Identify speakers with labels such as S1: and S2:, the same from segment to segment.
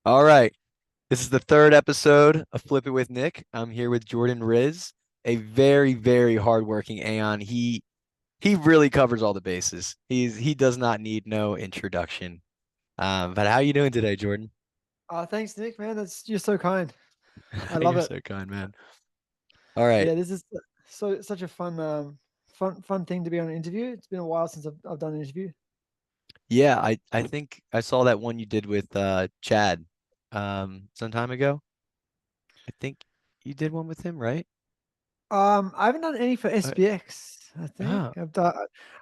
S1: All right. This is the third episode of Flip It with Nick. I'm here with Jordan Riz, a very, very hardworking Aon. He really covers all the bases. He does not need no introduction. But how you doing today, Jordan?
S2: Thanks, Nick, man. You're so kind. I love
S1: You're
S2: it.
S1: so kind, man. All right.
S2: Yeah, this is such a fun thing to be on an interview. It's been a while since I've done an interview.
S1: Yeah, I think I saw that one you did with Chad some time ago. I think you did one with him, right?
S2: I haven't done any for
S1: Uh,
S2: SPX. I think
S1: oh,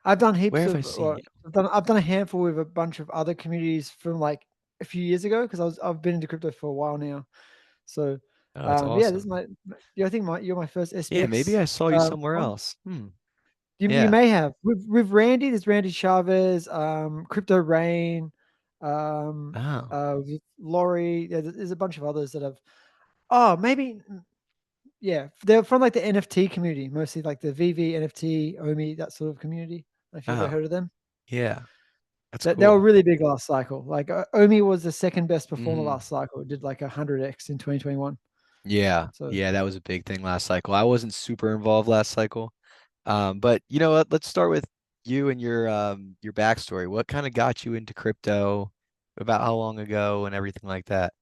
S2: I've done
S1: where
S2: heaps
S1: have I
S2: of
S1: seen
S2: or
S1: you?
S2: I've done a handful with a bunch of other communities from like a few years ago because I've been into crypto for a while now. So
S1: Oh, that's
S2: yeah, this is
S1: awesome.
S2: yeah, I think you're my first
S1: Yeah, maybe
S2: SPX.
S1: I saw you somewhere
S2: One.
S1: else.
S2: You
S1: Yeah.
S2: may have with Randy. There's Randy Chavez, Crypto Rain,
S1: Oh.
S2: with Laurie. Yeah, there's a bunch of others that have. Oh, maybe yeah. They're from like the NFT community, mostly like the VV, NFT, Omi, that sort of community. If you ever
S1: Oh,
S2: heard of them,
S1: yeah. That's
S2: they were
S1: cool.
S2: really big last cycle. Like Omi was the second best performer
S1: hmm
S2: last cycle. It did like 100x in 2021.
S1: Yeah.
S2: So
S1: Yeah, that was a big thing last cycle. I wasn't super involved last cycle. But you know what? Let's start with you and your backstory. What kind of got you into crypto, about how long ago and everything like that?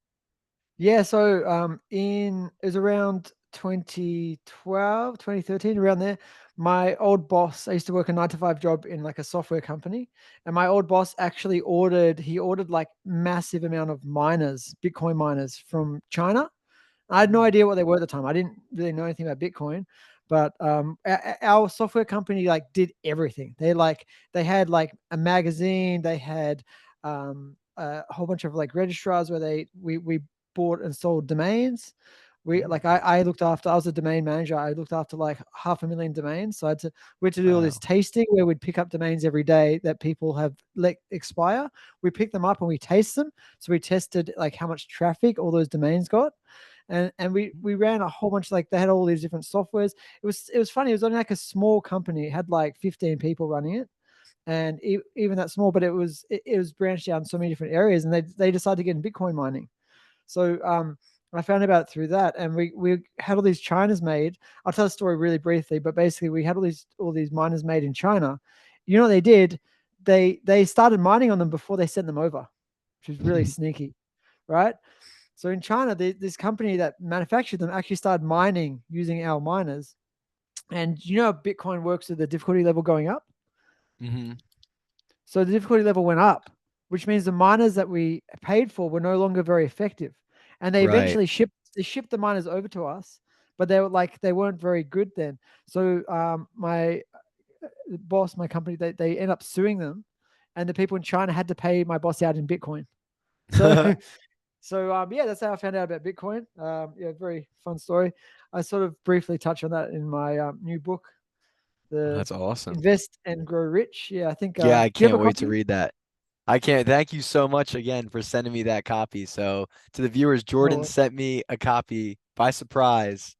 S2: yeah, so in it was around 2012, 2013, around there. My old boss, I used to work a 9 to 5 job in like a software company, and my old boss actually ordered like massive amount of miners, Bitcoin miners from China. I had no
S1: Mm.
S2: idea what they were at the time. I didn't really know anything about Bitcoin, but our software company like did everything. They had like a magazine. They had a whole bunch of like registrars where we bought and sold domains. We
S1: Mm.
S2: like I looked after. I was a domain manager. I looked after like 500,000 domains. So we had to do all this
S1: Wow.
S2: tasting where we'd pick up domains every day that people have let expire. We pick them up and we taste them. So we tested like how much traffic all those domains got, and we ran a whole bunch, like they had all these different softwares. It was funny. It was only like a small company. It had like 15 people running it, and even that small, but it was branched out in so many different areas, and they decided to get in Bitcoin mining. So I found about it through that, and we had all these Chinas made. I'll tell the story really briefly, but basically we had all these miners made in China. You know what they did? They started mining on them before they sent them over, which was really sneaky, right? So in China, this company that manufactured them actually started mining using our miners. And you know how Bitcoin works with the difficulty level going up?
S1: hmm
S2: So the difficulty level went up, which means the miners that we paid for were no longer very effective. And they
S1: Right.
S2: eventually shipped the miners over to us, but they weren't very good then. So my boss, my company, they end up suing them, and the people in China had to pay my boss out in Bitcoin. So So yeah, that's how I found out about Bitcoin. Yeah, very fun story. I sort of briefly touch on that in my new book, the
S1: That's awesome.
S2: Invest and Grow Rich. Yeah, I think.
S1: Yeah,
S2: Do
S1: I
S2: you have
S1: can't
S2: a
S1: wait to
S2: copy?
S1: read that. I can't. Thank you so much again for sending me that copy. So, to the viewers, Jordan
S2: No.
S1: sent me a copy by surprise.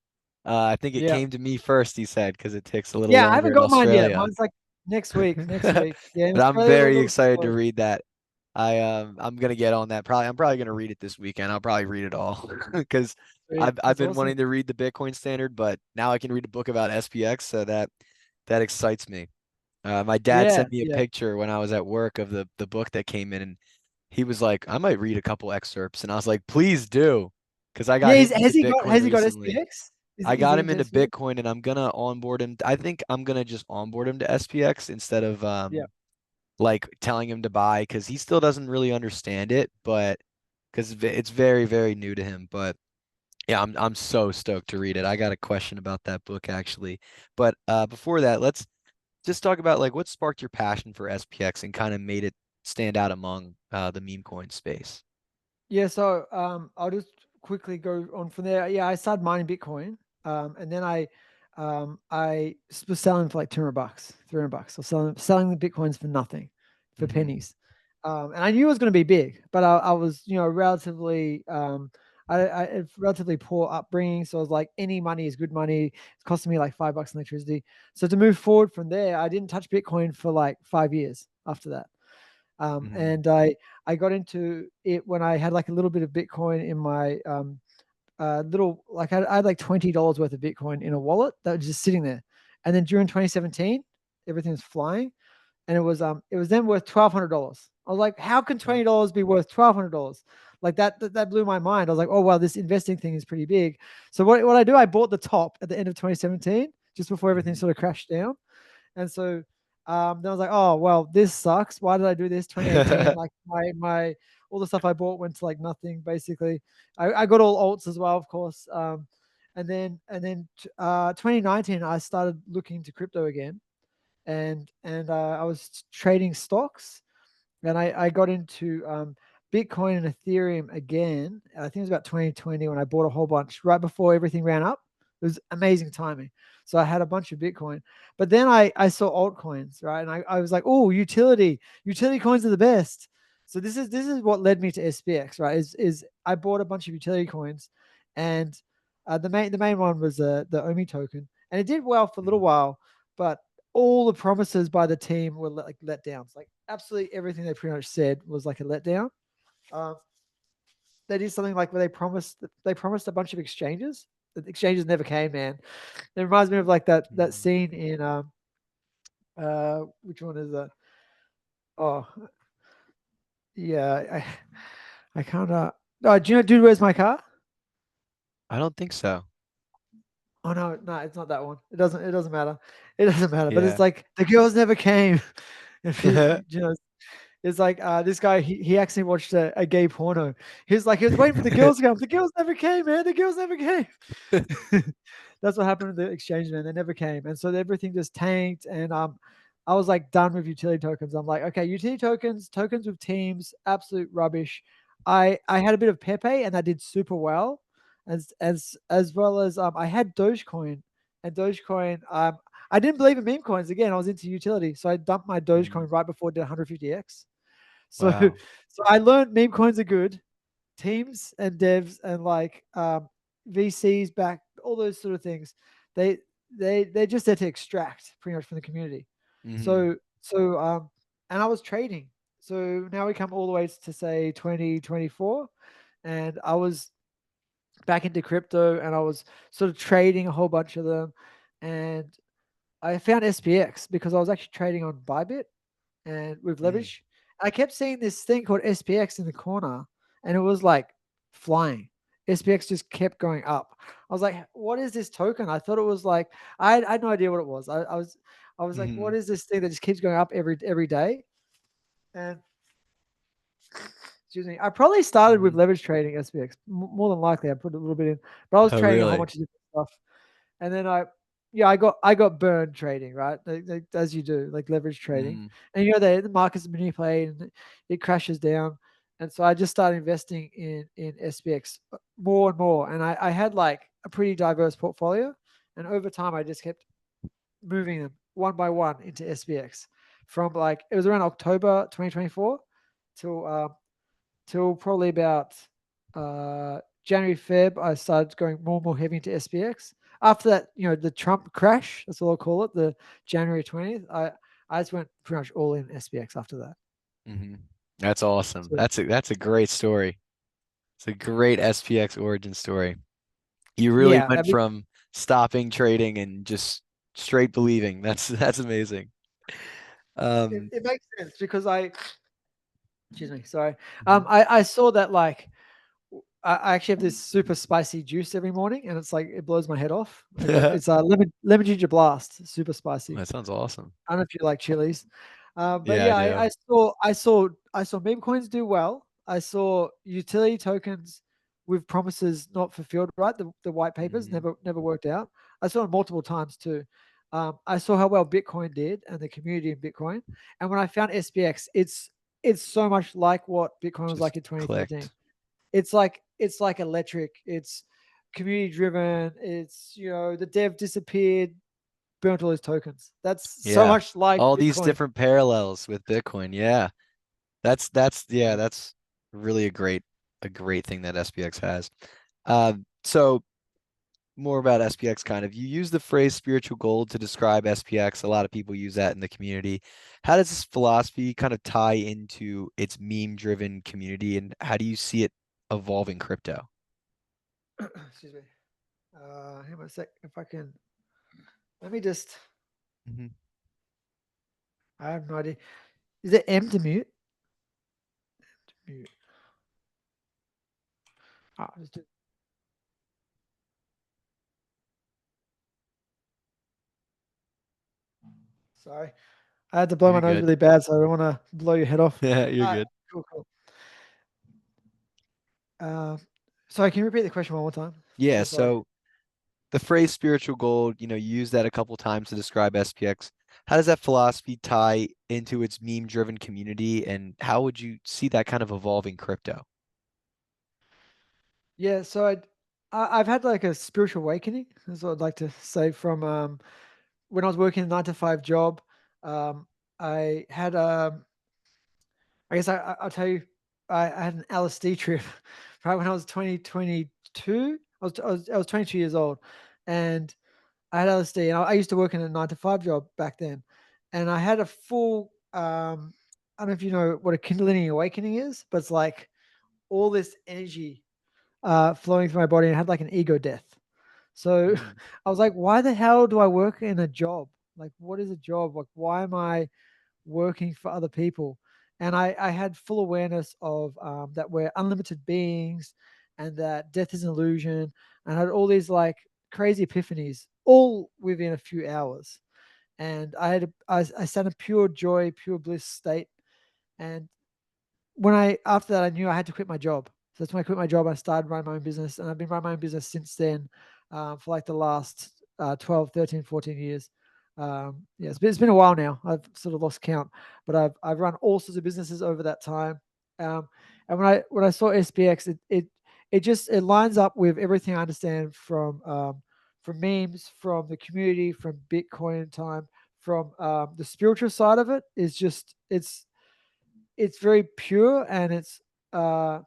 S1: I think it
S2: Yeah,
S1: came to me first, he said, because it takes a little
S2: yeah. I
S1: longer
S2: haven't
S1: in
S2: got mine yet.
S1: Australia.
S2: Mine's like next week. Next week. Yeah, in
S1: But I'm
S2: Australia, a
S1: very
S2: little
S1: excited to
S2: slow.
S1: read that. I'm gonna get on that. I'm probably gonna read it this weekend. I'll probably read it all because
S2: Sweet.
S1: I've
S2: That's
S1: been
S2: awesome.
S1: wanting to read the Bitcoin Standard, but now I can read a book about SPX, so that excites me. My dad
S2: Yeah,
S1: sent me a
S2: yeah.
S1: picture when I was at work of the book that came in, and he was like, "I might read a couple excerpts," and I was like, "Please do," because I got
S2: Yeah.
S1: him into
S2: Has he got
S1: Bitcoin recently.
S2: SPX?
S1: I
S2: Is
S1: got
S2: he
S1: him
S2: into
S1: into
S2: SPX?
S1: Bitcoin, and I'm gonna onboard him. I think I'm gonna just onboard him to SPX instead of
S2: Yeah.
S1: like telling him to buy because he still doesn't really understand it, but because it's very, very new to him. But yeah, I'm so stoked to read it. I got a question about that book actually. But before that, let's just talk about like what sparked your passion for SPX and kind of made it stand out among the meme coin space.
S2: Yeah, so I'll just quickly go on from there. Yeah, I started mining Bitcoin, and then I was selling for like 200 bucks, 300 bucks, or selling the Bitcoins for nothing, for
S1: hmm
S2: pennies. And I knew it was going to be big, but I was relatively I had relatively poor upbringing, so I was like, any money is good money. It's costing me like 5 bucks in electricity. So to move forward from there, I didn't touch Bitcoin for like 5 years after that.
S1: Mhm.
S2: And I got into it when I had like a little bit of Bitcoin in my little like I had like $20 worth of Bitcoin in a wallet that was just sitting there. And then during 2017, everything was flying, and it was then worth $1,200. I was like, how can
S1: Uh,
S2: $20 be worth $1,200? Like that blew my mind. I was like, oh wow, this investing thing is pretty big. So what I do, I bought the top at the end of 2017, just before everything
S1: mhm.
S2: sort of crashed down. And so then I was like, oh well, this sucks. Why did I do this? 2018, like my all the stuff I bought went to like nothing basically. I got all alts as well, of course. And then 2019, I started looking into crypto again, and I was trading stocks, and I got into Bitcoin and Ethereum again. I think it was about 2020 when I bought a whole bunch right before everything ran up. It was amazing timing. So I had a bunch of Bitcoin, but then I saw altcoins, right? And I was like, oh, utility coins are the best. So this is what led me to SPX, right? Is I bought a bunch of utility coins, and the main one was the OMI token, and it did well for a little
S1: Mhm.
S2: while, but all the promises by the team were like letdowns. Like absolutely everything they pretty much said was like a letdown. Um, they did something like where they promised a bunch of exchanges. The exchanges never came, man. It reminds me of like that
S1: Mhm.
S2: scene in which one is that? Oh yeah, I can't oh, do you know Dude Where's My Car?
S1: I don't think so.
S2: Oh no, it's not that one. It doesn't matter. It doesn't matter. But it's
S1: Yeah.
S2: like the girls never came. If you know, it's like this guy. He actually watched a gay porno. He was waiting for the girls to come. The girls never came, man. The girls never came. That's what happened to the exchange, man. They never came, and so everything just tanked. And I was like done with utility tokens. I'm like, okay, utility tokens with teams, absolute rubbish. I had a bit of Pepe, and that did super well, as well as I had Dogecoin, and Dogecoin. I didn't believe in meme coins again. I was into utility, so I dumped my
S1: Mhm.
S2: Dogecoin right before it did 150x. So
S1: Wow.
S2: so I learned meme coins are good. Teams and devs and like VCs back, all those sort of things. They they're just there to extract pretty much from the community.
S1: Mhm.
S2: So and I was trading. So now we come all the way to say 2024, and I was back into crypto, and I was sort of trading a whole bunch of them, and I found SPX because I was actually trading on Bybit and with
S1: Mhm.
S2: leverage. I kept seeing this thing called SPX in the corner, and it was like flying. SPX just kept going up. I was like, "What is this token?" I thought it was like I had no idea what it was. I was like, "What
S1: Mhm.
S2: is this thing that just keeps going up every day?" And excuse me, I probably started with
S1: Mhm.
S2: leverage trading SPX more than likely. I put a little bit in, but I was
S1: Oh,
S2: trading a whole
S1: really?
S2: bunch of different stuff. And then yeah, I got burned trading, right? As you do, like leverage trading.
S1: Mhm.
S2: And the market's manipulated and it crashes down. And so I just started investing in SPX more and more. And I had like a pretty diverse portfolio. And over time I just kept moving them one by one into SPX from like it was around October 2024 till till probably about January, Feb, I started going more and more heavy into SPX. After that, the Trump crash, that's what I'll call it, the January 20th, I just went pretty much all in SPX after that.
S1: Mhm. That's awesome.
S2: So,
S1: That's a great story. It's a great SPX origin story. You really
S2: yeah, I
S1: went
S2: mean,
S1: from stopping trading and just straight believing. That's amazing.
S2: it,
S1: Um,
S2: it makes sense because excuse me, sorry.
S1: mhm.
S2: I saw that like I actually have this super spicy juice every morning, and it's like it blows my head off. It's a lemon ginger blast, super spicy.
S1: That sounds awesome.
S2: I don't know if you like chilies, but
S1: Yeah, I
S2: yeah,
S1: do.
S2: I saw meme coins do well. I saw utility tokens with promises not fulfilled. Right, the white papers
S1: Mhm.
S2: never worked out. I saw it multiple times too. I saw how well Bitcoin did and the community in Bitcoin. And when I found SPX, it's so much like what Bitcoin was
S1: Just
S2: like in 2013.
S1: clicked.
S2: It's like electric. It's community driven. It's the dev disappeared, burnt all his tokens. That's so
S1: Yeah.
S2: much like
S1: All these
S2: Bitcoin.
S1: different parallels with Bitcoin. Yeah. That's really a great thing that SPX has. So more about SPX kind of. You use the phrase spiritual gold to describe SPX. A lot of people use that in the community. How does this philosophy kind of tie into its meme-driven community, and how do you see it evolving crypto?
S2: Excuse me. Hang on a sec. If I can, let me just.
S1: Mhm.
S2: I have no idea. Is it M to mute? Mute. Just do, sorry. I had to blow my
S1: You're
S2: nose
S1: good.
S2: really bad, so I don't want to blow your head off.
S1: Yeah, you're
S2: All right,
S1: good.
S2: cool, cool. Uh, sorry, can you repeat the question one more time?
S1: Yeah,
S2: So sorry.
S1: so the phrase spiritual gold, you use that a couple times to describe SPX. How does that philosophy tie into its meme-driven community, and how would you see that kind of evolving crypto?
S2: Yeah, so I've had like a spiritual awakening. That's what I'd like to say from when I was working a 9 to 5 job. Um, I had I guess I'll tell you, I had an LSD trip right when I was 22. I was 22 years old, and I had LSD, and I used to work in a 9 to 5 job back then, and I had a full. I don't know if you know what a Kundalini awakening is, but it's like all this energy flowing through my body, and I had like an ego death. So
S1: Mm,
S2: I was like, why the hell do I work in a job? Like, what is a job? Like, why am I working for other people? And I had full awareness of that we're unlimited beings and that death is an illusion. And I had all these like crazy epiphanies all within a few hours. And I sat in pure joy, pure bliss state. And after that, I knew I had to quit my job. So that's when I quit my job. I started running my own business, and I've been running my own business since then, for like the last 12, 13, 14 years. Yeah, it's been a while now. I've sort of lost count, but I've run all sorts of businesses over that time. Um, and when I saw SPX, it lines up with everything I understand from memes, from the community, from Bitcoin time, from the spiritual side of it. Is just it's very pure, and it's uh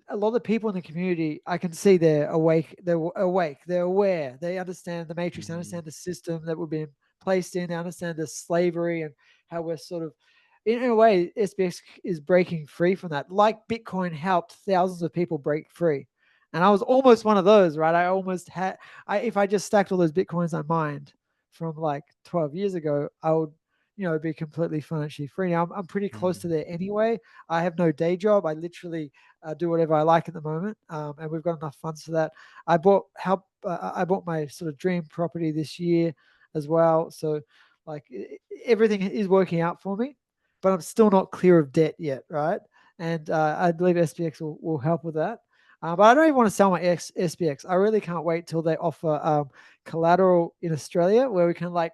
S2: a lot of the people in the community, I can see they're aware, they understand the matrix, they
S1: mhm.
S2: understand the system that we've been placed in, they understand the slavery and how we're sort of, in a way, SPX is breaking free from that, like Bitcoin helped thousands of people break free. And I was almost one of those, right? I almost had, if I just stacked all those Bitcoins I mined from like 12 years ago, I would, be completely financially free. Now I'm pretty close to
S1: Mm.
S2: there anyway. I have no day job. I literally do whatever I like at the moment, and we've got enough funds for that. I bought my sort of dream property this year as well, so like everything is working out for me, but I'm still not clear of debt yet, right? And I believe SPX will help with that. But I don't even want to sell my SPX. I really can't wait till they offer collateral in Australia where we can like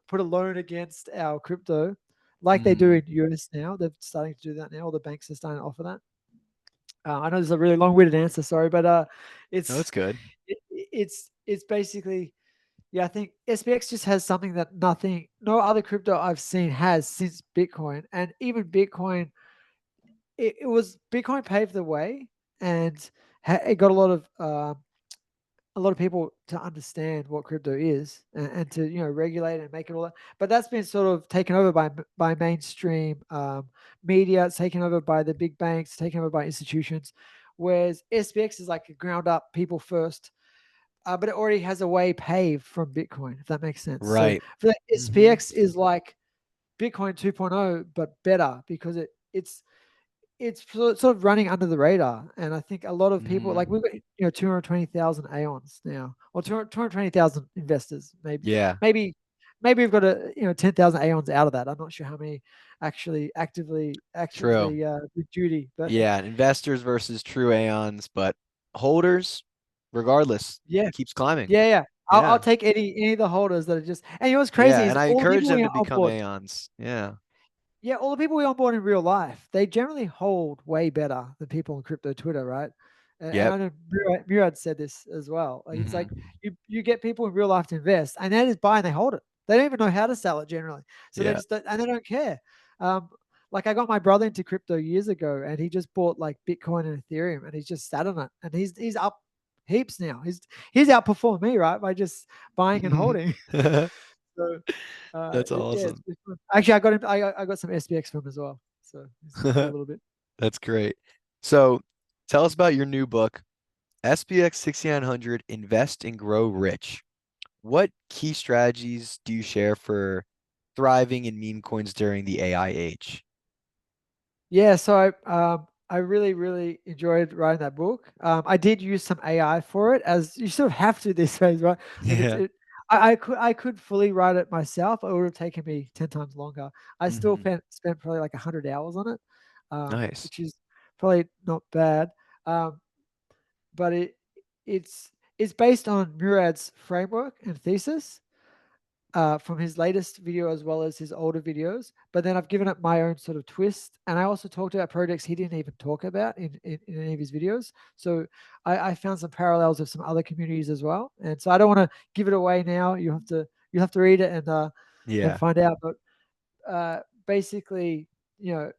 S2: put a loan against our crypto like they do
S1: Mm.
S2: in US now. They're starting to do that now. All the banks are starting to offer that. I know this is a really long-winded answer, sorry, but
S1: No,
S2: it's
S1: it's good.
S2: it's basically, yeah. I think SPX just has something that no other crypto I've seen has since Bitcoin, and even Bitcoin. It was Bitcoin paved the way, and it got a lot of people to understand what crypto is, and to regulate and make it all that. But that's been sort of taken over by mainstream media. It's taken over by the big banks, taken over by institutions. Whereas SPX is like a ground up people first, but it already has a way paved from Bitcoin, if that makes sense. So
S1: Right.
S2: for the
S1: Hmm.
S2: SPX is like Bitcoin 2.0, but better because it's sort of running under the radar. And I think a lot of people, like
S1: Hmm.
S2: we've got 220,000 Aeons now, or 220,000 investors. Maybe
S1: Yeah,
S2: maybe maybe we've got 10,000 Aeons out of that. I'm not sure how many actually
S1: true.
S2: actively do duty, but
S1: Yeah, investors versus true Aeons, but holders, regardless,
S2: yeah,
S1: keeps climbing.
S2: yeah. I'll
S1: Yeah.
S2: take any of the holders that are just. And what's crazy
S1: Yeah,
S2: is
S1: and I
S2: all the
S1: encourage
S2: people
S1: them
S2: we
S1: to
S2: on
S1: become
S2: board.
S1: Aeons. Yeah.
S2: Yeah, all the people we onboard in real life, they generally hold way better than people on crypto Twitter, right? And
S1: Yep.
S2: I know Murad said this as well. Like it's like
S1: Hmm.
S2: you get people in real life to invest, and they just buy and they hold it. They don't even know how to sell it generally, so they
S1: Yeah.
S2: just don't, and they don't care. Um, like I got my brother into crypto years ago, and he just bought like Bitcoin and Ethereum, and he's just sat on it, and he's up. heaps now. He's outperformed me, right, by just buying and holding. So
S1: That's
S2: yeah, it's
S1: awesome.
S2: pretty fun. Actually, I got him. I got some SPX from him as well. So he's got a little bit.
S1: That's great. So tell us about your new book, SPX 6900 Invest and Grow Rich. What key strategies do you share for thriving in meme coins during the AI age?
S2: Yeah, so I really really enjoyed writing that book. I did use some AI for it, as you sort of have to these days, right? Like
S1: Yeah.
S2: I could fully write it myself. It would have taken me 10 times longer. I still
S1: Hmm.
S2: spent probably like 100 hours on it,
S1: Nice.
S2: which is probably not bad. Um, but it's it's based on Murad's framework and thesis, from his latest video as well as his older videos. But then I've given it my own sort of twist. And I also talked about projects he didn't even talk about in any of his videos. So I found some parallels of some other communities as well. And so I don't want to give it away now. You have to read it and
S1: Yeah.
S2: find out. But basically, you know,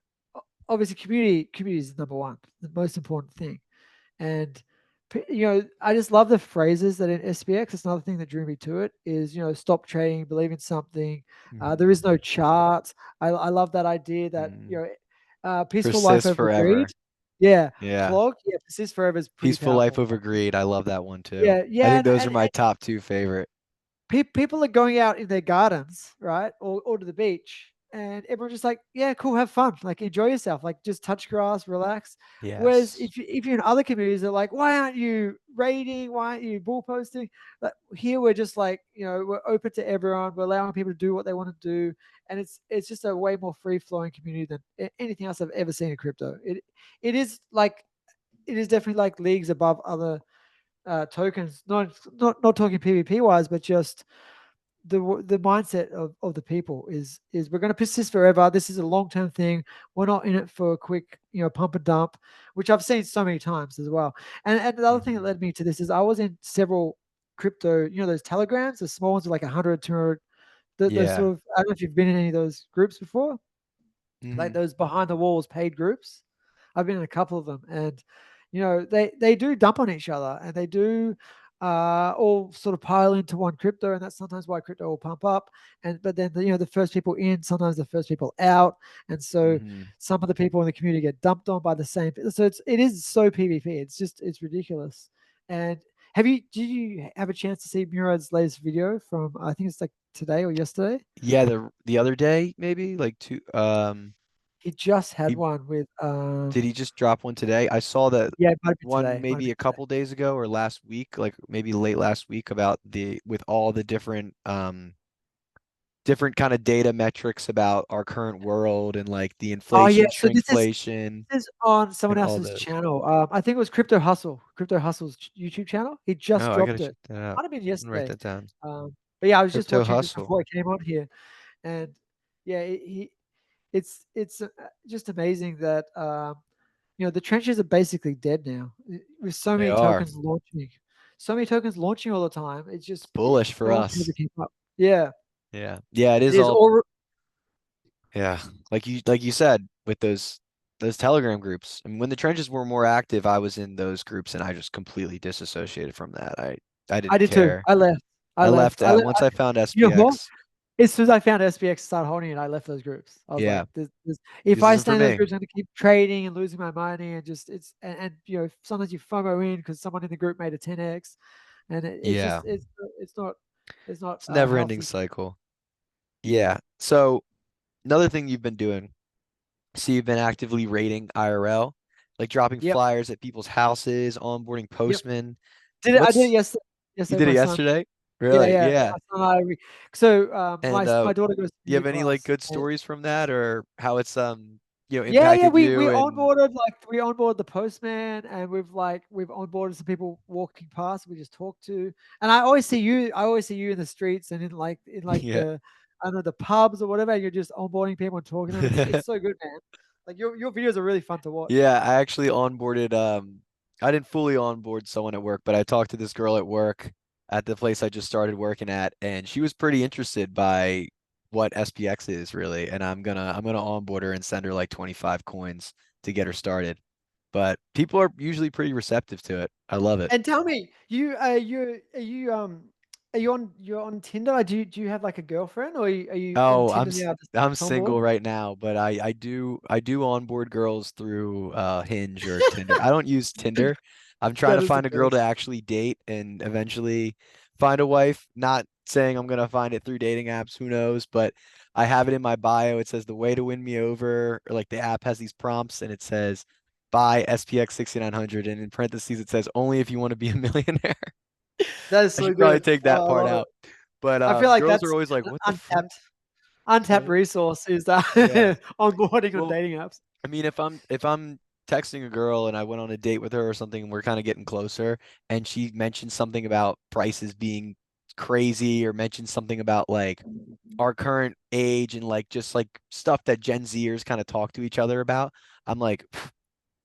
S2: obviously community is number one, the most important thing. And I just love the phrases that in SPX. It's another thing that drew me to it is, stop trading, believe in something. There is
S1: Hmm.
S2: no chart. I love that idea that,
S1: Mm.
S2: peaceful life
S1: Persist
S2: over greed.
S1: forever.
S2: Yeah,
S1: Yeah.
S2: clog. Yeah, persist forever is pretty
S1: Peaceful life
S2: powerful.
S1: over greed. I love that one too.
S2: Yeah,
S1: I
S2: yeah,
S1: think those are my top two favorite.
S2: people are going out in their gardens, right, or to the beach, and everyone's just like, yeah, cool, have fun, like enjoy yourself, like just touch grass, relax. Whereas
S1: Yes.
S2: if you're in other communities, they're like, why aren't you raiding? Why aren't you bull posting? Like, here we're just like, we're open to everyone. We're allowing people to do what they want to do, and it's just a way more free flowing community than anything else I've ever seen in crypto. It is like it is definitely like leagues above other tokens. Not talking PvP wise, but just the mindset of the people is we're going to persist forever. This is a long term thing. We're not in it for a quick pump and dump, which I've seen so many times as well. And the other thing that
S1: Hmm.
S2: led me to this is I was in several crypto, those telegrams, the small ones are like 100, 200. Those
S1: Yeah.
S2: sort of, I don't know if you've been in any of those groups before, like
S1: Hmm.
S2: those behind the walls paid groups. I've been in a couple of them, and they do dump on each other, and they do all sort of pile into one crypto, and that's sometimes why crypto will pump up. And but then the first people in, sometimes the first people out, and so
S1: Hmm.
S2: some of the people in the community get dumped on by the same. So it is so PvP. It's ridiculous. And did you have a chance to see Murad's latest video from, I think it's like today or yesterday?
S1: Yeah, the other day, maybe like two
S2: He just had
S1: he
S2: one with
S1: did he just drop one today? I saw that
S2: yeah, it might have been
S1: one
S2: today. Might have
S1: maybe
S2: been
S1: a
S2: today.
S1: couple days ago or last week, like maybe late last week about the with all the different kind of data metrics about our current world and like the
S2: Oh yeah,
S1: inflation,
S2: so
S1: shrinkflation,
S2: this is on someone
S1: and all
S2: else's
S1: those.
S2: channel. I think it was Crypto Hustle's YouTube channel. He just
S1: Oh, I gotta
S2: dropped
S1: check
S2: it.
S1: that out.
S2: Might have been
S1: I'm gonna write
S2: yesterday.
S1: that down.
S2: But yeah, I was just
S1: Crypto
S2: watching it just
S1: hustle.
S2: before I came on here, and yeah, it's just amazing that the trenches are basically dead now, with
S1: They are.
S2: so many tokens launching all the time. It's
S1: It's
S2: just
S1: bullish for
S2: no one can ever
S1: us.
S2: keep up. Yeah,
S1: Yeah. Yeah, it
S2: it
S1: is
S2: is
S1: all.
S2: all.
S1: Yeah. Like you said with those Telegram groups. I mean, when the trenches were more active, I was in those groups and I just completely disassociated from that. I
S2: I
S1: didn't
S2: did too.
S1: care.
S2: I left. I
S1: I left
S2: left.
S1: at once I found
S2: You know what?
S1: SPX.
S2: As soon as I found SPX started holding it, I left those groups. I was like,
S1: Yeah,
S2: if
S1: this
S2: I
S1: isn't
S2: stay
S1: for
S2: in those
S1: me.
S2: groups, I'm gonna keep trading and losing my money, and just and sometimes you FOMO in because someone in the group made a 10x, and it's
S1: Yeah.
S2: just it's not
S1: It's a never-ending
S2: healthy.
S1: cycle. Yeah. So another thing you've been doing, so you've been actively rating IRL, like dropping
S2: Yep,
S1: flyers at people's houses, onboarding
S2: yep.
S1: postmen.
S2: I did it
S1: What's
S2: yesterday.
S1: You
S2: Yesterday,
S1: did
S2: with
S1: it
S2: my son.
S1: yesterday?
S2: Yeah,
S1: Really?
S2: yeah.
S1: Yeah.
S2: My son and so
S1: And
S2: my daughter goes to
S1: you have
S2: music
S1: any like
S2: class,
S1: good
S2: and
S1: stories from that or how it's
S2: yeah, yeah,
S1: impacted
S2: we
S1: you and
S2: onboarded, we onboarded the postman, and we've onboarded some people walking past. We just talked to, and I always see you. I always see you in the streets and in
S1: yeah.
S2: the, I don't know, the pubs or whatever. You're just onboarding people and talking to them. It's so good, man. Like your videos are really fun to watch.
S1: Yeah, I actually onboarded I didn't fully onboard someone at work, but I talked to this girl at work at the place I just started working at, and she was pretty interested by what SPX is really, and I'm gonna onboard her and send her like 25 coins to get her started. but people are usually pretty receptive to it. I love it.
S2: And tell me, are you on you're on Tinder? Do you have like a girlfriend, or are you on
S1: Oh,
S2: Tinder now? Just
S1: I'm
S2: tomboy?
S1: single right now, but I do onboard girls through Hinge or Tinder. I don't use Tinder. I'm trying
S2: That
S1: to
S2: is the
S1: find a girl to
S2: best.
S1: actually date and eventually find a wife. Not saying I'm gonna find it through dating apps, who knows, but I have it in my bio. It says the way to win me over, or like the app has these prompts and it says buy SPX 6900 and in parentheses it says only if you want to be a millionaire.
S2: That is
S1: I
S2: so
S1: should probably
S2: good.
S1: take
S2: Oh,
S1: that
S2: I
S1: part
S2: love it.
S1: out. But
S2: I feel like
S1: girls are
S2: that's
S1: always like,
S2: an
S1: "What the fuck?"
S2: untapped
S1: Yeah.
S2: resource is that
S1: Yeah.
S2: onboarding on
S1: Well,
S2: dating apps.
S1: I mean, if I'm texting a girl and I went on a date with her or something and we're kind of getting closer and she mentions something about prices being crazy or mentions something about like our current age and like just like stuff that Gen Zers kind of talk to each other about, I'm like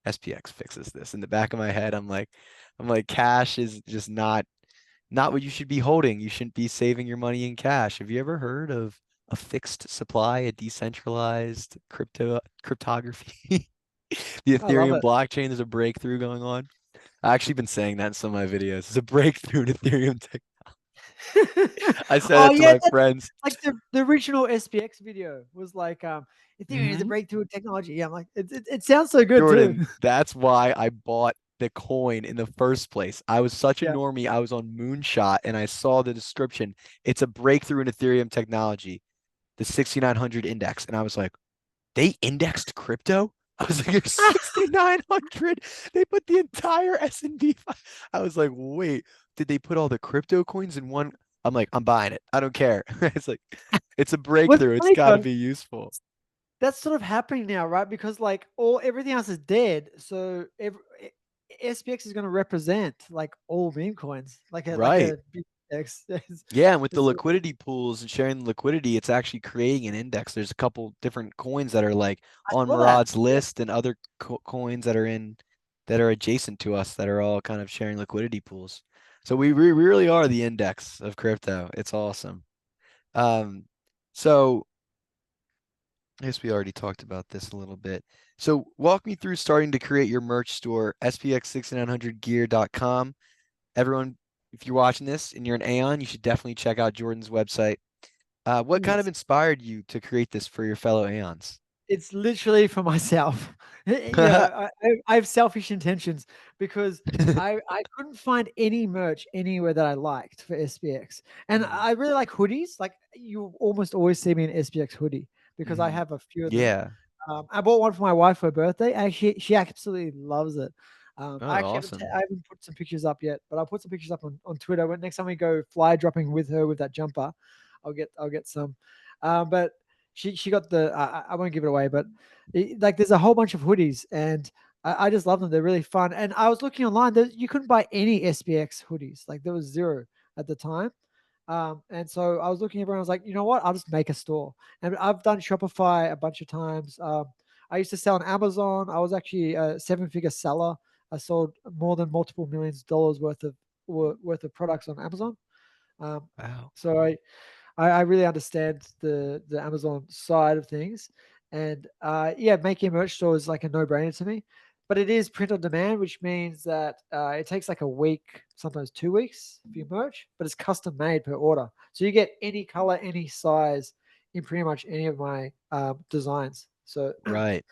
S1: SPX fixes this. In the back of my head, I'm like cash is just not what you should be holding. You shouldn't be saving your money in cash. Have you ever heard of a fixed supply, a decentralized cryptography? The
S2: I love
S1: Ethereum
S2: it.
S1: blockchain, there's a breakthrough going on. I've actually been saying that in some of my videos. It's a breakthrough in Ethereum tech. I said
S2: Oh
S1: it to
S2: yeah,
S1: my
S2: that's
S1: friends.
S2: like the original SPX video was like Ethereum is a
S1: Hmm.
S2: breakthrough in technology. Yeah, I'm like it sounds so good too.
S1: Jordan, that's why I bought the coin in the first place. I was such a
S2: Yeah.
S1: normie. I was on Moonshot and I saw the description. It's a breakthrough in Ethereum technology, the 6900 index. And I was like, they indexed crypto? I was like, it's 6,900. They put the entire S&P. I was like, wait, did they put all the crypto coins in one? I'm like, I'm buying it. I don't care. It's like, it's a
S2: What's
S1: breakthrough. It's
S2: funny
S1: got to
S2: though,
S1: be useful.
S2: that's sort of happening now, right? Because like all everything else is dead, so SPX is going to represent like all meme coins, like
S1: Right.
S2: a big index.
S1: Yeah, and with the
S2: It's
S1: liquidity pools and sharing the liquidity, it's actually creating an index. There's a couple different coins that are like
S2: I
S1: on
S2: saw that.
S1: Murad's list and other coins that are adjacent to us that are all kind of sharing liquidity pools. So we really are the index of crypto. It's awesome. Um, so I guess we already talked about this a little bit. So walk me through starting to create your merch store, spx6900gear.com. Everyone, if you're watching this and you're an Aeon, you should definitely check out Jordan's website. What kind of
S2: Yes.
S1: inspired you to create this for your fellow Aeons?
S2: It's literally for myself. I have selfish intentions because I couldn't find any merch anywhere that I liked for SPX, and
S1: Hmm.
S2: I really like hoodies. Like you almost always see me in SPX hoodie because I
S1: Hmm.
S2: have a few of them.
S1: Yeah.
S2: I bought one for my wife for her birthday, and she absolutely loves it. I
S1: Oh,
S2: actually
S1: awesome.
S2: I haven't put some pictures up yet, but I'll put some pictures up on Twitter. When next time we go fly dropping with her with that jumper, I'll get some. But she got I won't give it away, but like there's a whole bunch of hoodies, and I just love them. They're really fun. And I was looking online, you couldn't buy any SPX hoodies. Like there was zero at the time. And so I was looking everywhere. I was like, you know what? I'll just make a store. And I've done Shopify a bunch of times. I used to sell on Amazon. I was actually a seven-figure seller. I sold more than multiple millions of dollars worth of products on Amazon. Um,
S1: Wow.
S2: so I really understand the Amazon side of things, and yeah, making a merch store is like a no brainer to me. But it is print on demand, which means that it takes like a week, sometimes 2 weeks for your merch, but it's custom made per order. So you get any color, any size in pretty much any of my designs. So
S1: Right.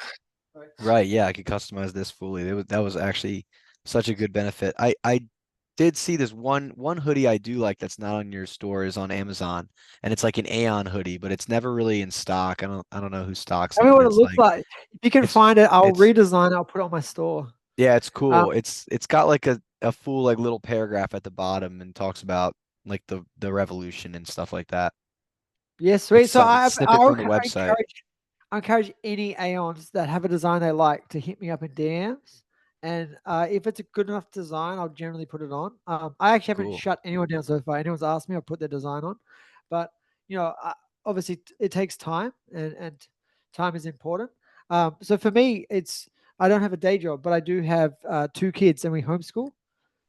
S2: sorry.
S1: Right. Yeah, I could customize this fully. That was actually such a good benefit. I did see this one hoodie I do like that's not on your store is on Amazon, and it's like an Aeon hoodie, but it's never really in stock. I don't know who stocks
S2: Tell
S1: it,
S2: me
S1: but
S2: what it
S1: it's
S2: looks
S1: like
S2: like. If you can
S1: it's
S2: find it, I'll
S1: it's
S2: redesign. I'll put it on my store.
S1: yeah, it's
S2: Um,
S1: cool. It's got like a full like little paragraph at the bottom and talks about like the revolution and stuff like that.
S2: yeah, sweet. So
S1: It's a snippet from the website.
S2: I encourage any Aeons that have a design they like to hit me up in DMs. And if it's a good enough design, I'll generally put it on. I actually haven't
S1: Cool.
S2: shut anyone down so far. Anyone's asked me, I'll put their design on. But obviously it takes time, and time is important. So for me, I don't have a day job, but I do have two kids, and we homeschool.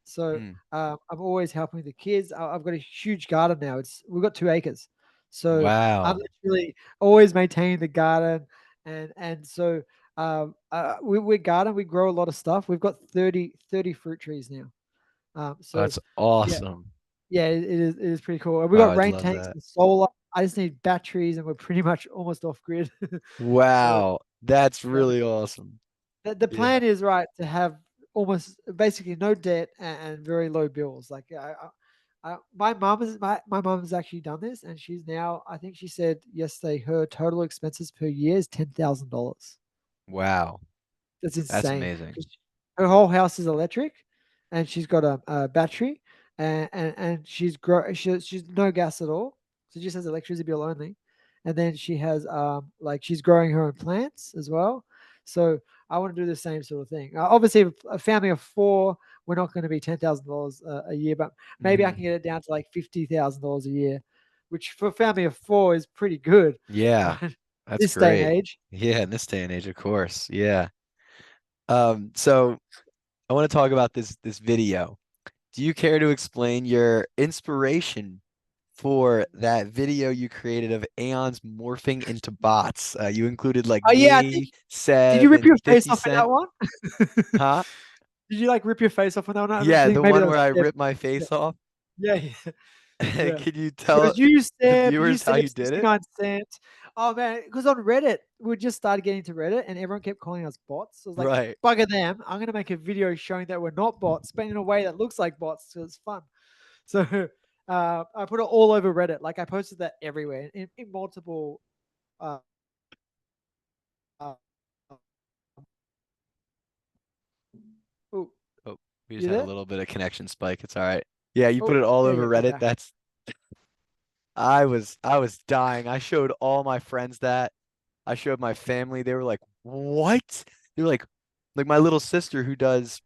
S2: So
S1: Mm.
S2: I'm always helping the kids. I've got a huge garden now. We've got 2 acres, so I'm
S1: Wow.
S2: literally always maintaining the garden, and so We garden, we grow a lot of stuff. We've got 30 fruit trees now. So
S1: That's
S2: yeah,
S1: awesome.
S2: yeah, it is pretty cool. And we
S1: Oh,
S2: got
S1: I'd
S2: rain
S1: love
S2: tanks
S1: that.
S2: and solar. I just need batteries, and we're pretty much almost off grid. So
S1: Wow, that's
S2: yeah,
S1: really awesome.
S2: the
S1: Yeah.
S2: plan is right to have almost basically no debt and very low bills. Like my mom has actually done this, and she's now, I think she said yesterday, her total expenses per year is $10,000.
S1: Wow,
S2: That's
S1: that's
S2: insane.
S1: amazing.
S2: 'Cause her whole house is electric, and she's got a battery, and she's no gas at all. So she just has electricity bill only, and then she has like she's growing her own plants as well. So I want to do the same sort of thing. Obviously, a family of four, we're not going to be $10,000 a year, but maybe I
S1: Hmm.
S2: can get it down to like $50,000 a year, which for a family of four is pretty good.
S1: Yeah, that's
S2: This day and
S1: great.
S2: age.
S1: Yeah, in this day and age, of course. Yeah. So I want to talk about this video. Do you care to explain your inspiration for that video you created of Aeons morphing into bots? You included like
S2: Oh yeah, I think.
S1: me,
S2: Did you
S1: Seb,
S2: rip
S1: and
S2: your face
S1: 50
S2: off in that
S1: Cent.
S2: one?
S1: Huh?
S2: Did you like rip your face off in that one? I
S1: Yeah,
S2: think
S1: the
S2: maybe
S1: one
S2: that
S1: where
S2: was
S1: I
S2: Seb.
S1: ripped my
S2: Yeah,
S1: face off.
S2: yeah, yeah. Yeah.
S1: Can you
S2: It
S1: tell
S2: was you,
S1: the
S2: Seb, you,
S1: viewers how
S2: Seb,
S1: you did it?
S2: 69 cents. Oh man, because on Reddit, we just started getting to Reddit, and everyone kept calling us bots. So I was like,
S1: Right.
S2: bugger them. I'm gonna make a video showing that we're not bots, but in a way that looks like bots, so it's fun. So I put it all over Reddit. Like I posted that everywhere in multiple uh, uh oh,
S1: Oh, we just
S2: you
S1: had a
S2: there?
S1: little bit of connection spike. It's all right. Yeah, you put
S2: Oh,
S1: it all
S2: there
S1: over
S2: you go.
S1: Reddit.
S2: Okay.
S1: That's I was dying. I showed all my friends that. I showed my family. They were like, "What?" They're like my little sister who does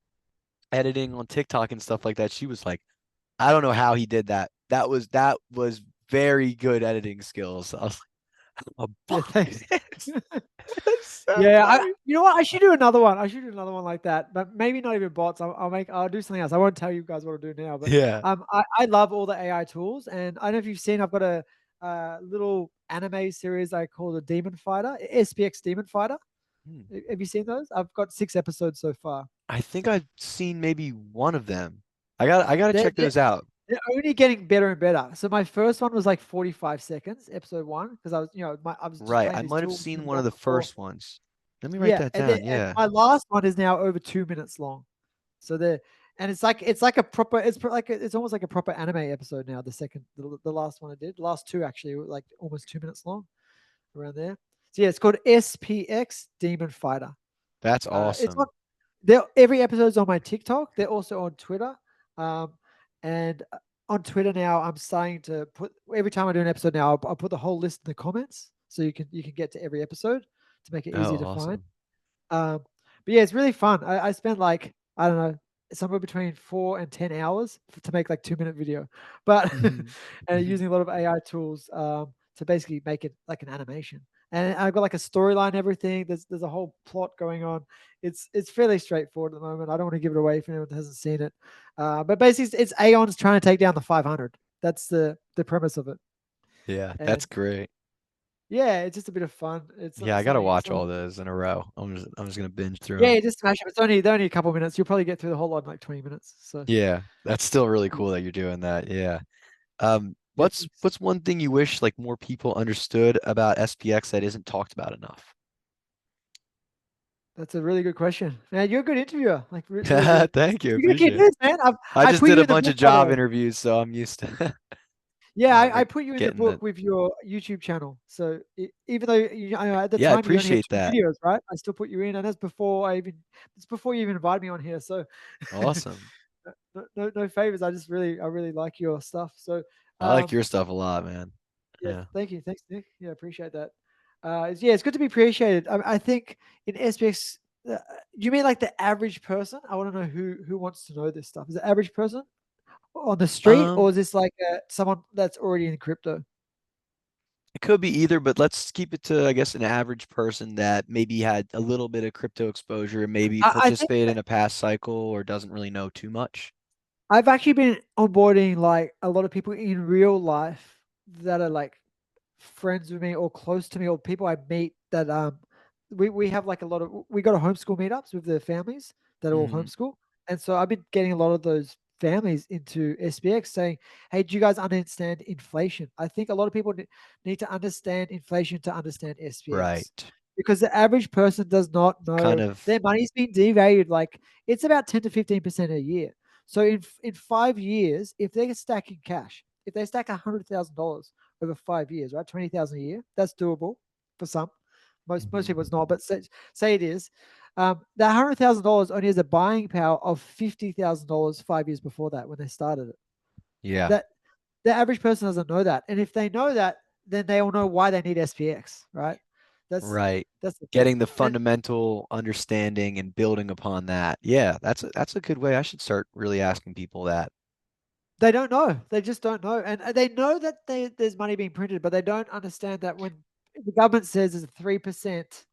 S1: editing on TikTok and stuff like that. She was like, "I don't know how he did that. That was very good editing skills." I was like, "A
S2: Yeah,
S1: bot."
S2: thanks.
S1: That's so
S2: Yeah,
S1: funny.
S2: you know what? I should do another one. I should do another one like that, but maybe not even bots. I'll do something else. I won't tell you guys what to do now, but
S1: Yeah.
S2: I love all the AI tools, and I don't know if you've seen. I've got a little anime series I call the Demon Fighter, SPX Demon Fighter.
S1: Hmm.
S2: Have you seen those? I've got 6 episodes so far.
S1: I think I've seen maybe one of them. I gotta
S2: They're,
S1: check
S2: they're
S1: those out.
S2: they're only getting better and better. So my first one was like 45 seconds, episode one, because I was just
S1: Right.
S2: playing
S1: I
S2: these
S1: might have
S2: tools
S1: seen
S2: with
S1: one of
S2: them
S1: the
S2: before.
S1: first ones. Let me write
S2: Yeah,
S1: that
S2: and then
S1: down.
S2: and
S1: Yeah.
S2: my last one is now over 2 minutes long. So and it's like a proper it's almost like a proper anime episode now. The last one I did, the last two actually were like almost 2 minutes long, around there. So yeah, it's called SPX Demon Fighter.
S1: That's
S2: It's on
S1: awesome.
S2: every episode's on my TikTok. They're also on Twitter, um, and on Twitter now I'm starting to put every time I do an episode now I'll put the whole list in the comments so you can get to every episode to make it
S1: Oh,
S2: easier to find.
S1: awesome.
S2: Um, but yeah, it's really fun. I spent like, I don't know, somewhere between 4 and 10 hours to make like 2 minute video, but
S1: Mhm.
S2: and
S1: Mhm.
S2: using a lot of AI tools to basically make it like an animation. And I've got like a storyline, everything. There's a whole plot going on. It's fairly straightforward at the moment. I don't want to give it away if anyone hasn't seen it. But basically, it's Aeon's trying to take down the 500. That's the premise of it.
S1: Yeah,
S2: And
S1: that's great.
S2: yeah, it's just a bit of fun. It's
S1: Yeah, I gotta
S2: something.
S1: watch all those in a row. I'm just gonna binge through them.
S2: Yeah, just smash them. They're only a couple minutes. You'll probably get through the whole lot in like 20 minutes. So
S1: Yeah, that's still really
S2: yeah,
S1: cool that you're doing that. Yeah.
S2: yeah,
S1: What's one thing you wish like more people understood about SPX that isn't talked about enough?
S2: that's a really good question, man. You're a good interviewer, like really good.
S1: Thank you,
S2: You got keep
S1: appreciate it.
S2: this, man.
S1: I
S2: I
S1: just
S2: put
S1: did
S2: you
S1: a
S2: in the
S1: bunch of
S2: book, by the
S1: job
S2: way.
S1: interviews, so I'm used to
S2: Yeah, I
S1: like
S2: put you in the
S1: getting the.
S2: book with your YouTube channel. So even though I know at the
S1: Yeah, I
S2: time you only had
S1: appreciate
S2: two
S1: that.
S2: videos, right? I still put you in, and it's before you even invited me on here. So
S1: Awesome.
S2: no favors. I really like your stuff. So
S1: I like
S2: um,
S1: your stuff a lot, man.
S2: yeah,
S1: Yeah.
S2: thank you. Thanks, Nick. Yeah, appreciate that. Yeah, it's good to be appreciated. I think in SPX, you mean like the average person? I want to know who wants to know this stuff. Is it average person on the street, or
S1: Um,
S2: is this like someone that's already in crypto?
S1: it could be either, but let's keep it to, I guess, an average person that maybe had a little bit of crypto exposure, maybe
S2: I think
S1: participated in
S2: that
S1: a past cycle or doesn't really know too much.
S2: I've actually been onboarding like a lot of people in real life that are like friends with me or close to me or people I meet that we have like a lot of we go to homeschool meetups with the families that are all
S1: Hmm.
S2: homeschool, and so I've been getting a lot of those families into SPX saying, "Hey, do you guys understand inflation?" I think a lot of people need to understand inflation to understand SPX
S1: Right.
S2: because the average person does not
S1: Kind
S2: know
S1: of
S2: their money's been devalued. Like it's about 10 to 15% a year. So in 5 years, if they're stacking cash, if they stack $100,000 over 5 years, right, 20,000 a year, that's doable for some. Most
S1: Mhm.
S2: people it's not, but say it is. That $100,000 only has a buying power of $50,000 5 years before that when they started it.
S1: Yeah.
S2: That the average person doesn't know that, and if they know that, then they all know why they need SPX, right? That's
S1: Right.
S2: that's the thing,
S1: Getting the
S2: and
S1: fundamental understanding and building upon that. Yeah, that's a good way. I should start really asking people that.
S2: they don't know. They just don't know, and they know that there's money being printed, but they don't understand that when the government says there's a 3%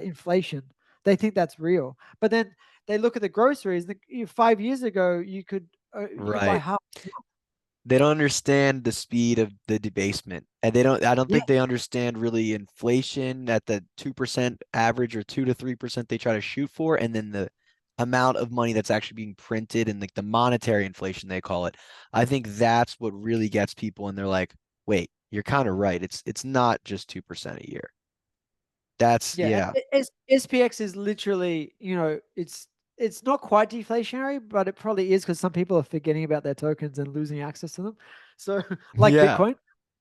S2: inflation, they think that's real. But then they look at the groceries. 5 years ago, you could buy
S1: Right.
S2: half.
S1: They don't understand the speed of the debasement. And I don't
S2: Yeah,
S1: think they understand really inflation at the 2% average or 2 to 3% they try to shoot for, and then the amount of money that's actually being printed and like the monetary inflation they call it. I think that's what really gets people and they're like, wait, you're kind of right. It's not just 2% a year. That's
S2: yeah.
S1: yeah.
S2: SPX is literally, it's not quite deflationary, but it probably is because some people are forgetting about their tokens and losing access to them. So, like
S1: Yeah,
S2: Bitcoin,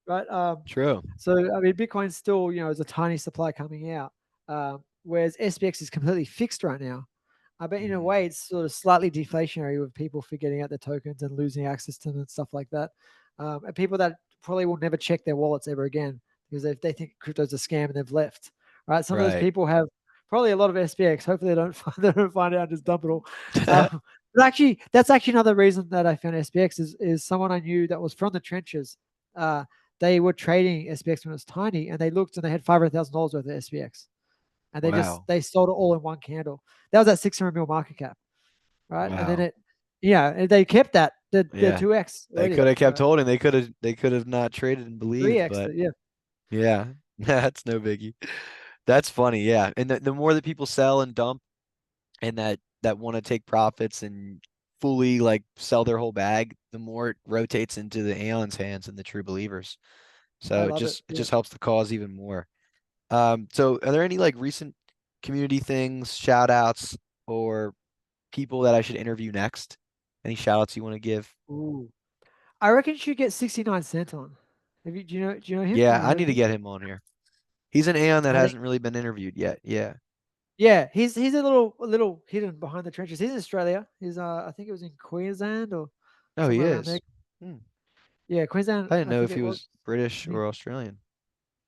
S2: right?
S1: true.
S2: So I mean, Bitcoin still, is a tiny supply coming out, whereas SPX is completely fixed right now. But in a
S1: Mhm.
S2: way, it's sort of slightly deflationary with people forgetting out their tokens and losing access to them and stuff like that. And people that probably will never check their wallets ever again because they think crypto's a scam and they've left. Right? Some of those
S1: Right.
S2: people have probably a lot of SPX. Hopefully, they don't they don't find out and just dump it all. But actually, that's actually another reason that I found SPX is someone I knew that was from the trenches. Uh, they were trading SPX when it was tiny, and they looked and they had $500,000 worth of SPX, and
S1: Wow.
S2: they sold it all in one candle. That was at 600 mil market cap, right? And then
S1: Wow.
S2: they kept that the
S1: Yeah.
S2: 2x
S1: They
S2: already,
S1: could have kept
S2: right?
S1: holding. They could have not traded and believed,
S2: 3x,
S1: but
S2: yeah,
S1: yeah, that's no biggie. That's funny, yeah. And the more that people sell and dump and that want to take profits and fully like sell their whole bag, the more it rotates into the Aeon's hands and the true believers.
S2: I
S1: So it
S2: love it.
S1: just it
S2: Yeah.
S1: just helps the cause even more. So are there any like recent community things, shout outs, or people that I should interview next? Any shout outs you want to give?
S2: Ooh, I reckon you should get 69 Cent on. Do you know him? Have
S1: Yeah,
S2: you
S1: I
S2: heard
S1: need
S2: of
S1: to
S2: him?
S1: get him on here. He's an Aeon that
S2: I think
S1: hasn't really been interviewed yet. Yeah.
S2: yeah, he's a little hidden behind the trenches. He's in Australia. He's I think it was in Queensland or
S1: Oh, he
S2: somewhere around there.
S1: is. Hmm.
S2: Yeah, Queensland.
S1: I didn't
S2: I
S1: know
S2: think
S1: if he
S2: it was.
S1: was British or Australian.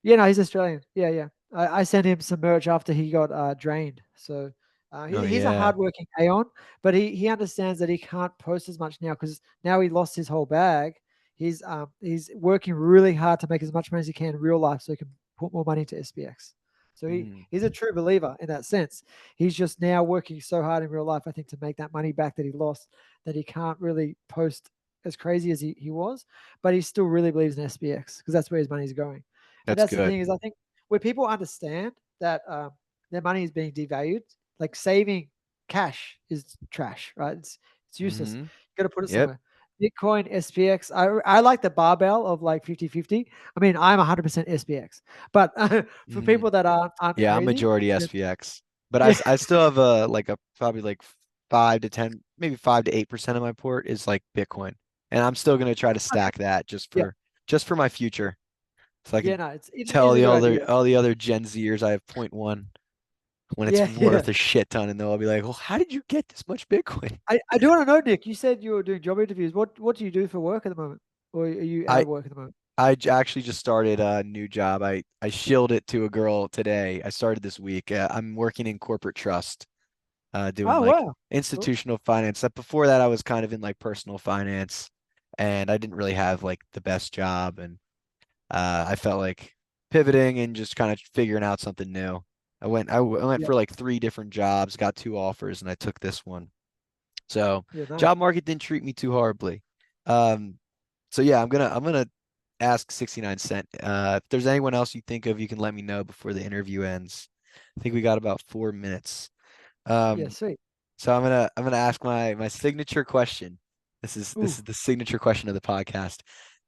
S2: Yeah, no, he's Australian. Yeah, yeah. I sent him some merch after he got drained. So
S1: Oh
S2: he's a
S1: yeah.
S2: hardworking Aeon, but he understands that he can't post as much now because now he lost his whole bag. He's working really hard to make as much money as he can in real life so he can put more money into SPX. So
S1: Mm,
S2: he's a true believer in that sense. He's just now working so hard in real life, I think, to make that money back that he lost that he can't really post as crazy as he was, but he still really believes in SPX because that's where his money's going. And
S1: that's
S2: that's the
S1: good.
S2: thing is, I think where people understand that their money is being devalued, like saving cash is trash, right? It's useless.
S1: Hmm.
S2: You got to put it
S1: Yep.
S2: somewhere. Bitcoin, SPX. I like the barbell of like 50-50. I mean, I'm 100% SPX, but for
S1: Hmm.
S2: people that aren't
S1: Yeah, I'm
S2: crazy,
S1: majority
S2: then
S1: SPX, but
S2: yeah,
S1: I still have a like a probably like 5 to 10, maybe 5 to 8% of my port is like Bitcoin, and I'm still gonna try to
S2: okay,
S1: stack that
S2: yeah,
S1: just for my future, so I
S2: yeah.
S1: can
S2: No, it
S1: tell
S2: is a good idea.
S1: all the other Gen Zers I have point 0.1 when it's
S2: Yeah, yeah.
S1: worth a shit ton, and they'll all be like, "Well, how did you get this much Bitcoin?"
S2: I do want to know, Nick. You said you were doing job interviews. What do you do for work at the moment, or are you out
S1: I
S2: of work at the moment?
S1: actually just started a new job. I shilled it to a girl today. I started this week. I'm working in corporate trust, doing
S2: Oh
S1: like
S2: wow, cool.
S1: institutional finance. Before that, I was kind of in like personal finance, and I didn't really have like the best job, and I felt like pivoting and just kind of figuring out something new. I went
S2: Yeah,
S1: for like 3 different jobs, got 2 offers, and I took this one. So
S2: yeah, nice.
S1: job market didn't treat me too horribly. Um, so yeah, I'm gonna ask 69 Cent. If there's anyone else you think of, you can let me know before the interview ends. I think we got about 4 minutes.
S2: Yeah,
S1: Um,
S2: sweet.
S1: so I'm gonna ask my signature question. This
S2: Ooh,
S1: is the signature question of the podcast.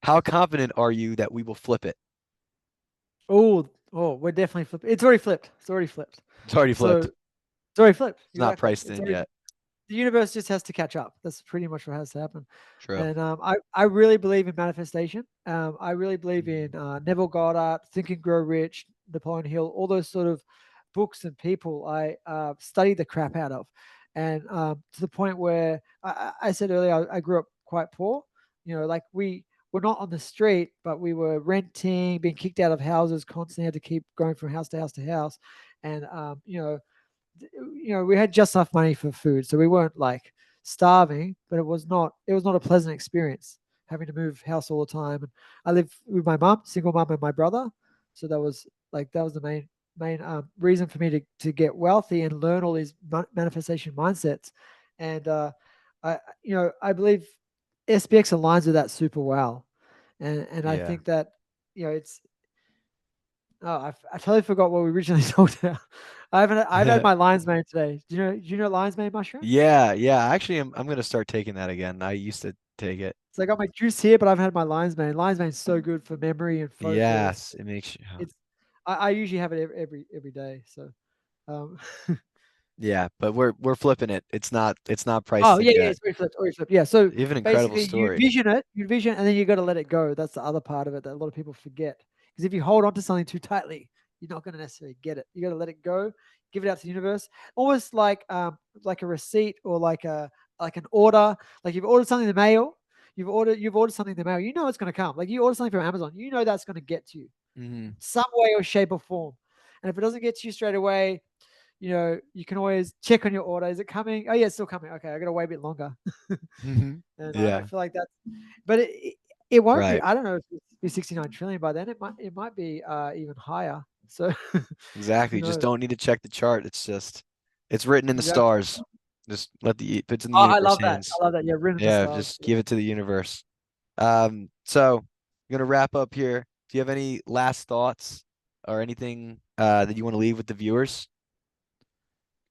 S1: How confident are you that we will flip it?
S2: we're definitely flipped. It's already flipped. It's already flipped.
S1: It's already
S2: So
S1: flipped.
S2: it's already flipped.
S1: It's not
S2: Exactly.
S1: priced
S2: It's
S1: in
S2: already
S1: yet.
S2: the universe just has to catch up. That's pretty much what has to happen.
S1: True.
S2: And I really believe in manifestation. I really believe in
S1: Mhm.
S2: Neville Goddard, Think and Grow Rich, Napoleon Hill, all those sort of books and people I studied the crap out of. And to the point where I said earlier, I grew up quite poor. You know, like we were not on the street, but we were renting, being kicked out of houses, constantly had to keep going from house to house to house. And, we had just enough money for food. So we weren't like starving, but it was not a pleasant experience having to move house all the time. And I lived with my mum, single mum, and my brother. So that was the main reason for me to get wealthy and learn all these manifestation mindsets. And I believe SPX aligns with that super well. And I
S1: Yeah.
S2: think that it's I totally forgot what we originally talked about. I've had my lion's mane today. Do you know lion's mane mushroom?
S1: Yeah, yeah. Actually, I'm gonna start taking that again. I used to take it.
S2: So I got my juice here, but I've had my lion's mane. Lion's mane's so good for memory and focus.
S1: Yes, it makes you.
S2: It's I usually have it every day. So um
S1: Yeah, but we're flipping it. It's not
S2: oh
S1: priced in
S2: yeah, yeah,
S1: yet.
S2: it's already flipped, already flipped. Yeah. So
S1: You have an incredible
S2: basically
S1: story.
S2: you vision and then you got to let it go. That's the other part of it that a lot of people forget. Because if you hold on to something too tightly, you're not going to necessarily get it. You got to let it go, give it out to the universe, almost like a receipt or like an order. Like you've ordered something in the mail, you've ordered something in the mail. You know it's going to come. Like you order something from Amazon, you know that's going to get to you
S1: Hmm.
S2: some way or shape or form. And if it doesn't get to you straight away, you can always check on your order. Is it coming? Oh yeah, it's still coming. Okay, I got to wait a bit longer.
S1: Hmm.
S2: And I
S1: Yeah,
S2: feel like that's, but it won't be.
S1: right.
S2: I don't know if it'll be 69 trillion by then. It might be even higher. So who
S1: Exactly. Just
S2: knows?
S1: don't need to check the chart. It's written in the
S2: Exactly.
S1: stars. Just if it's in the
S2: Oh, I
S1: universe
S2: love that.
S1: hands.
S2: I love that. Yeah, written in the
S1: Yeah,
S2: stars.
S1: just give it to the universe. So I'm gonna wrap up here. Do you have any last thoughts or anything that you want to leave with the viewers?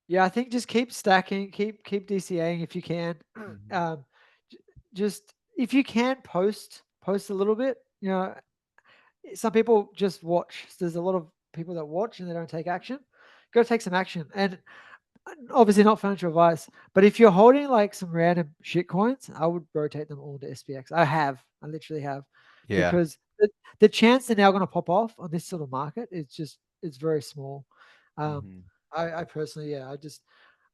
S2: Yeah, I think just keep stacking, keep DCAing if you can.
S1: Mhm.
S2: Um, just if you can post a little bit. Some people just watch. There's a lot of people that watch and they don't take action. Go take some action. And obviously not financial advice, but if you're holding like some random shit coins, I would rotate them all to SPX. I literally have,
S1: Yeah.
S2: because the chance they're now going to pop off on this sort of market is just it's very small. Um,
S1: Hmm.
S2: I personally, yeah,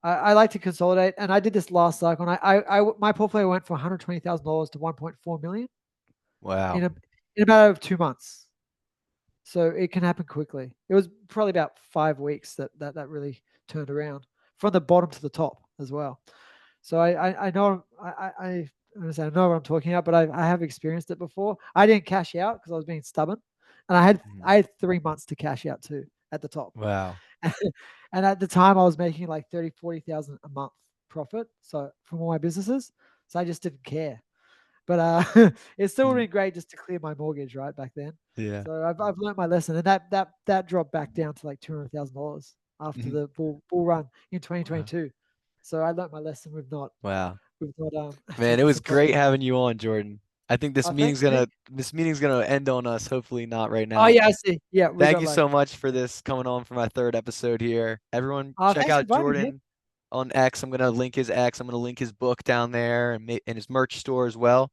S2: I like to consolidate, and I did this last cycle. And my portfolio went from $120,000 to 1.4 million
S1: Wow.
S2: in about 2 months. So it can happen quickly. It was probably about 5 weeks that really turned around from the bottom to the top as well. So I know I know what I'm talking about, but I have experienced it before. I didn't cash out because I was being stubborn, and I had
S1: Mhm.
S2: I had 3 months to cash out too at the top.
S1: Wow.
S2: And at the time I was making like 30,000-40,000 a month profit. So from all my businesses, so I just didn't care. But it still would have
S1: Mhm.
S2: been great just to clear my mortgage right back then.
S1: Yeah.
S2: So I've learned my lesson, and that dropped back down to like $200,000 after
S1: Mhm.
S2: the bull run in
S1: Wow.
S2: 2022. So I learned my lesson with not
S1: Wow.
S2: with not
S1: Man, it
S2: taking
S1: was
S2: some profit.
S1: great having you on, Jordan. I think
S2: Oh, thanks, mate.
S1: this meeting's gonna end on us. Hopefully not right
S2: Oh
S1: now.
S2: yeah, I see. Yeah, we
S1: Thank
S2: got
S1: you
S2: like.
S1: so much for this coming on for my third episode here. Everyone,
S2: Oh,
S1: check
S2: thanks for
S1: out
S2: inviting me, Nick.
S1: Jordan on X. I'm gonna link his X. I'm gonna link his book down there and his merch store as well.